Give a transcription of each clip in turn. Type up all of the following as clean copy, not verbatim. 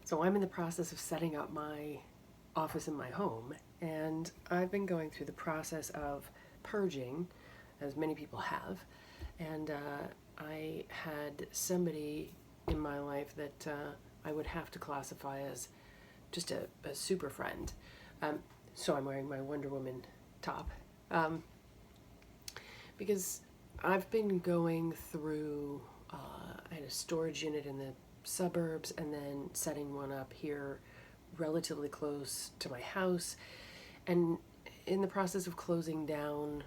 So I'm in the process of setting up my office in my home, and I've been going through the process of purging, as many people have, and I had somebody in my life that I would have to classify as just a super friend. So I'm wearing my Wonder Woman top because I've been going through, I had a storage unit in the suburbs and then setting one up here relatively close to my house, and in the process of closing down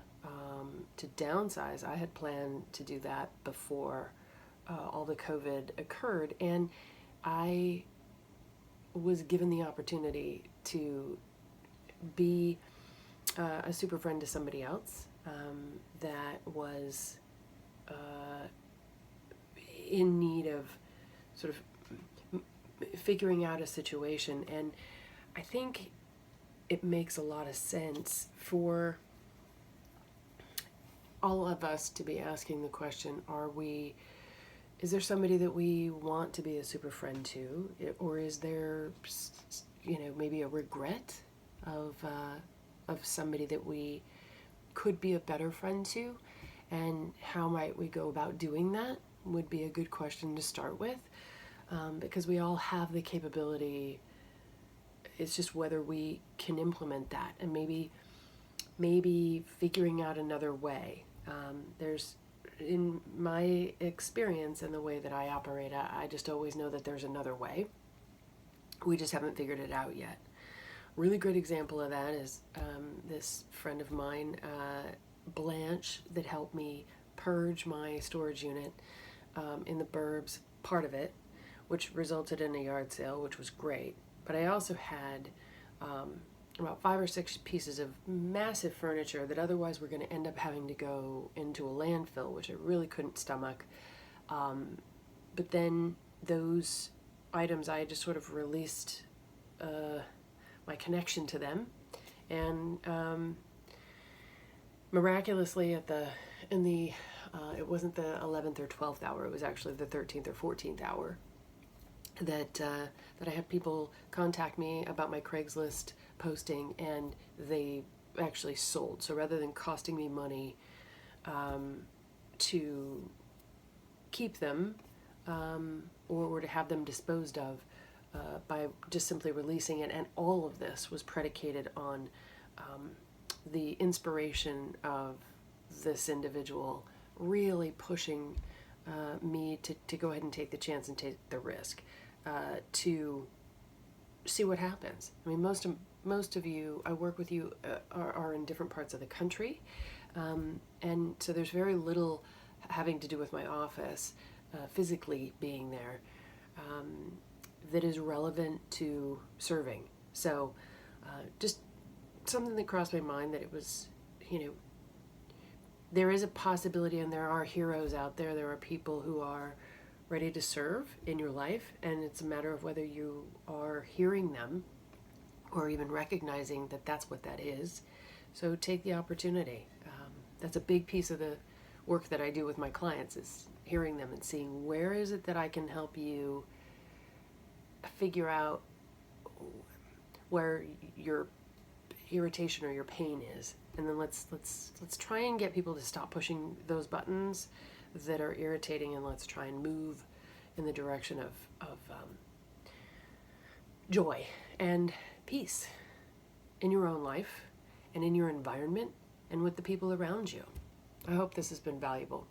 to downsize. I had planned to do that before all the COVID occurred, and I was given the opportunity to be a super friend to somebody else that was in need of sort of figuring out a situation. And I think it makes a lot of sense for all of us to be asking the question, is there somebody that we want to be a super friend to, or is there, maybe a regret of somebody that we could be a better friend to, and how might we go about doing that would be a good question to start with, because we all have the capability. It's just whether we can implement that, and maybe figuring out another way. There's, in my experience and the way that I operate, I just always know that there's another way. We just haven't figured it out yet. Really great example of that is this friend of mine, Blanche, that helped me purge my storage unit in the burbs, part of it, which resulted in a yard sale, which was great. But I also had about 5 or 6 pieces of massive furniture that otherwise were going to end up having to go into a landfill, which I really couldn't stomach. But then those items, I just sort of released my connection to them, and miraculously it wasn't the 11th or 12th hour, it was actually the 13th or 14th hour that I had people contact me about my Craigslist posting, and they actually sold. So rather than costing me money to keep them or to have them disposed of by just simply releasing it, and all of this was predicated on the inspiration of this individual really pushing me to go ahead and take the chance and take the risk to see what happens. I mean, most of you I work with you are in different parts of the country, and so there's very little having to do with my office physically being there that is relevant to serving. So just something that crossed my mind, that it was, there is a possibility, and there are heroes out there. There are people who are ready to serve in your life, and it's a matter of whether you are hearing them or even recognizing that that's what that is. So take the opportunity. That's a big piece of the work that I do with my clients, is hearing them and seeing where is it that I can help you figure out where your irritation or your pain is, and then let's try and get people to stop pushing those buttons that are irritating, and let's try and move in the direction of joy and peace in your own life and in your environment and with the people around you. I hope this has been valuable.